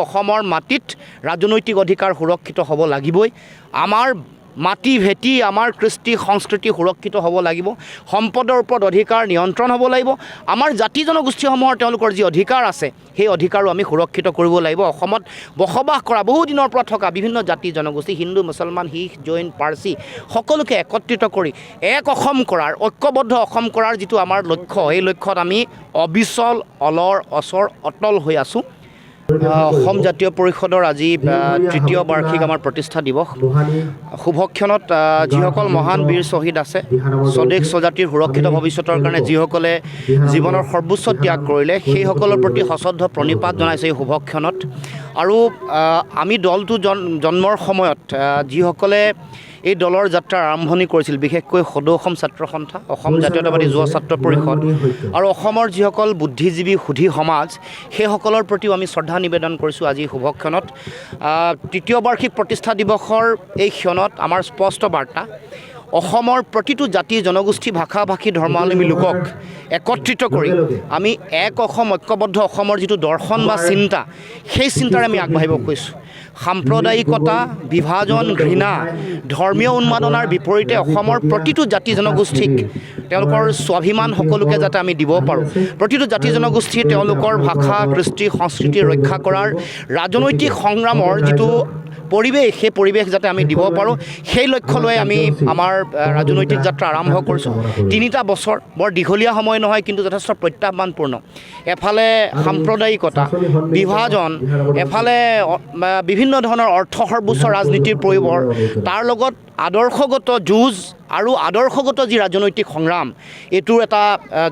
অসমৰ মাটিত ৰাজনৈতিক অধিকাৰ সুৰক্ষিত হ'ব লাগিবই। আমাৰ মাটি ভেটি আমাৰ কৃষ্টি সংস্কৃতি সুৰক্ষিত হ'ব লাগিব। সম্পদৰ ওপৰত অধিকাৰ নিয়ন্ত্ৰণ হ'ব লাগিব। আমাৰ জাতি জনগোষ্ঠীসমূহৰ তেওঁলোকৰ যি অধিকাৰ আছে সেই অধিকাৰো আমি সুৰক্ষিত কৰিব লাগিব। অসমত বসবাস কৰা বহু দিনৰ পৰা থকা বিভিন্ন জাতি জনগোষ্ঠী হিন্দু মুছলমান শিখ জৈন পাৰ্চী সকলোকে একত্ৰিত কৰি এক অসম কৰাৰ ঐক্যবদ্ধ অসম কৰাৰ যিটো আমাৰ লক্ষ্য, এই লক্ষ্যত আমি অবিচল অলৰ অচৰ অটল হৈ আছোঁ। অসম জাতীয় পৰিষদৰ আজি তৃতীয় বাৰ্ষিক আমাৰ প্ৰতিষ্ঠা দিৱস। শুভক্ষণত যিসকল মহান বীৰ শ্বহীদ আছে, স্বদেশ স্বজাতিৰ সুৰক্ষিত ভৱিষ্যতৰ কাৰণে যিসকলে জীৱনৰ সৰ্বোচ্চ ত্যাগ কৰিলে সেইসকলৰ প্ৰতি সশ্ৰদ্ধ প্ৰণিপাত জনাইছে এই শুভক্ষণত। আৰু আমি দলটো জন্মৰ সময়ত যিসকলে এই দলৰ যাত্ৰাৰ আৰম্ভণি কৰিছিল, বিশেষকৈ সদৌ অসম ছাত্ৰ সন্থা, অসম জাতীয়তাবাদী যুৱ ছাত্ৰ পৰিষদ আৰু অসমৰ যিসকল বুদ্ধিজীৱী সুধী সমাজ, সেইসকলৰ প্ৰতিও আমি শ্ৰদ্ধা নিবেদন কৰিছোঁ আজি শুভক্ষণত। তৃতীয় বাৰ্ষিক প্ৰতিষ্ঠা দিৱসৰ এই ক্ষণত আমাৰ স্পষ্ট বাৰ্তা, অসমৰ প্ৰতিটো জাতি জনগোষ্ঠী ভাষা ভাষী ধৰ্মাৱলম্বী লোকক একত্ৰিত কৰি আমি এক অসম ঐক্যবদ্ধ অসমৰ যিটো দৰ্শন বা চিন্তা, সেই চিন্তাৰে আমি আগবাঢ়িব কৈছোঁ। সাম্প্ৰদায়িকতা, বিভাজন, ঘৃণা, ধৰ্মীয় উন্মাদনাৰ বিপৰীতে অসমৰ প্ৰতিটো জাতি জনগোষ্ঠীক তেওঁলোকৰ স্বাভিমান সকলোকে যাতে আমি দিব পাৰোঁ, প্ৰতিটো জাতি জনগোষ্ঠীয়ে তেওঁলোকৰ ভাষা কৃষ্টি সংস্কৃতি ৰক্ষা কৰাৰ ৰাজনৈতিক সংগ্ৰামৰ যিটো পৰিৱেশ, সেই পৰিৱেশ যাতে আমি দিব পাৰোঁ, সেই লক্ষ্য লৈ আমি আমাৰ ৰাজনৈতিক যাত্ৰা আৰম্ভ কৰিছোঁ। 3টা বছৰ বৰ দীঘলীয়া সময় নহয়, কিন্তু যথেষ্ট প্ৰত্যাহ্বানপূৰ্ণ। এফালে সাম্প্ৰদায়িকতা, বিভাজন, এফালে বিভিন্ন ধৰণৰ অৰ্থ সৰ্বোচ্চ ৰাজনীতিৰ প্ৰয়োভৰ, তাৰ লগত আদৰ্শগত যুঁজ আৰু আদৰ্শগত যি ৰাজনৈতিক সংগ্ৰাম, এইটোৰ এটা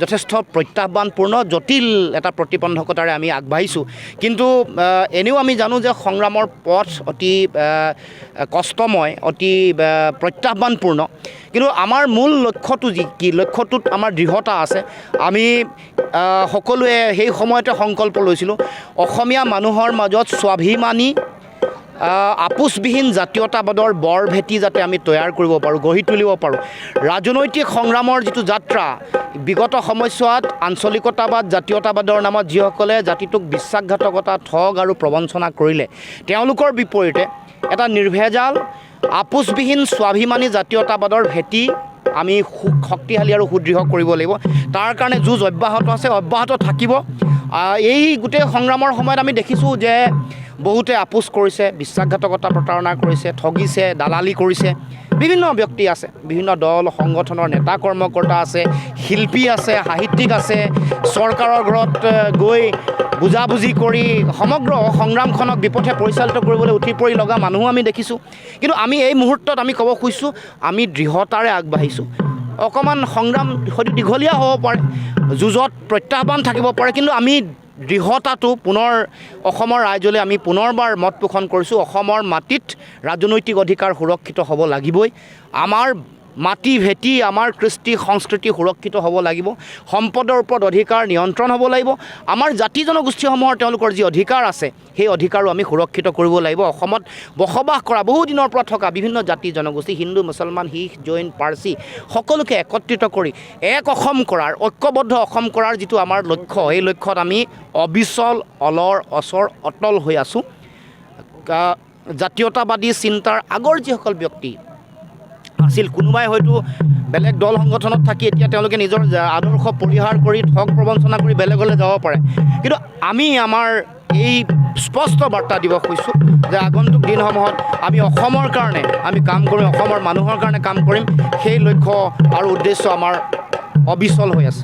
যথেষ্ট প্ৰত্যাহ্বানপূৰ্ণ জটিল এটা প্ৰতিবন্ধকতাৰে আমি আগবাঢ়িছোঁ। কিন্তু এনেও আমি জানো যে সংগ্ৰামৰ পথ অতি কষ্টময়, অতি প্ৰত্যাহ্বানপূৰ্ণ। কিন্তু আমাৰ মূল লক্ষ্যটো কি, লক্ষ্যটোত আমাৰ দৃঢ়তা আছে। আমি সকলোৱে সেই সময়তে সংকল্প লৈছিলোঁ, অসমীয়া মানুহৰ মাজত স্বাভিমানী আপোচবিহীন জাতীয়তাবাদৰ বৰ ভেটি যাতে আমি তৈয়াৰ কৰিব পাৰোঁ, গঢ়ি তুলিব পাৰোঁ। ৰাজনৈতিক সংগ্ৰামৰ যিটো যাত্ৰা, বিগত সময়ছোৱাত আঞ্চলিকতাবাদ জাতীয়তাবাদৰ নামত যিসকলে জাতিটোক বিশ্বাসঘাতকতা ঠগ আৰু প্ৰবঞ্চনা কৰিলে, তেওঁলোকৰ বিপৰীতে এটা নিৰ্ভেজাল আপোচবিহীন স্বাভিমানী জাতীয়তাবাদৰ ভেটি আমি শক্তিশালী আৰু সুদৃঢ় কৰিব লাগিব। তাৰ কাৰণে যুঁজ অব্যাহত আছে, অব্যাহত থাকিব। এই গোটেই সংগ্ৰামৰ সময়ত আমি দেখিছোঁ যে বহুতে আপোচ কৰিছে, বিশ্বাসঘাতকতা প্ৰতাৰণা কৰিছে, ঠগিছে, দালালি কৰিছে। বিভিন্ন ব্যক্তি আছে, বিভিন্ন দল সংগঠনৰ নেতা কৰ্মকৰ্তা আছে, শিল্পী আছে, সাহিত্যিক আছে, চৰকাৰৰ ঘৰত গৈ বুজাবুজি কৰি সমগ্ৰ সংগ্ৰামখনক বিপথে পৰিচালিত কৰিবলৈ উঠি পৰি লগা মানুহো আমি দেখিছোঁ। কিন্তু আমি এই মুহূৰ্তত আমি ক'ব খুজিছোঁ, আমি দৃঢ়তাৰে আগবাঢ়িছোঁ। অকণমান সংগ্ৰাম হয়তো দীঘলীয়া হ'ব পাৰে, যুঁজত প্ৰত্যাহ্বান থাকিব পাৰে, কিন্তু আমি দৃঢ়তাটো পুনৰ অসমৰ ৰাইজলৈ আমি পুনৰবাৰ মত পোষণ কৰিছোঁ। অসমৰ মাটিত ৰাজনৈতিক অধিকাৰ সুৰক্ষিত হ'ব লাগিবই। আমাৰ মাটি ভেটি আমাৰ কৃষ্টি সংস্কৃতি সুৰক্ষিত হ'ব লাগিব। সম্পদৰ ওপৰত অধিকাৰ নিয়ন্ত্ৰণ হ'ব লাগিব। আমাৰ জাতি জনগোষ্ঠীসমূহৰ তেওঁলোকৰ যি অধিকাৰ আছে সেই অধিকাৰো আমি সুৰক্ষিত কৰিব লাগিব। অসমত বসবাস কৰা বহু দিনৰ পৰা থকা বিভিন্ন জাতি জনগোষ্ঠী হিন্দু মুছলমান শিখ জৈন পাৰ্চী সকলোকে একত্ৰিত কৰি এক অসম কৰাৰ ঐক্যবদ্ধ অসম কৰাৰ যিটো আমাৰ লক্ষ্য, এই লক্ষ্যত আমি অবিচল অলৰ অচৰ অটল হৈ আছোঁ। জাতীয়তাবাদী চিন্তাৰ আগৰ যিসকল ব্যক্তি আছিল, কোনোবাই হয়তো বেলেগ দল সংগঠনত থাকি এতিয়া তেওঁলোকে নিজৰ আদৰ্শ পৰিহাৰ কৰি ঠগ প্ৰবঞ্চনা কৰি বেলেগলৈ যাব পাৰে, কিন্তু আমি আমাৰ এই স্পষ্ট বাৰ্তা দিব খুজিছোঁ যে আগন্তুক দিনসমূহত আমি অসমৰ কাৰণে আমি কাম কৰিম, অসমৰ মানুহৰ কাৰণে কাম কৰিম। সেই লক্ষ্য আৰু উদ্দেশ্য আমাৰ অবিচল হৈ আছে।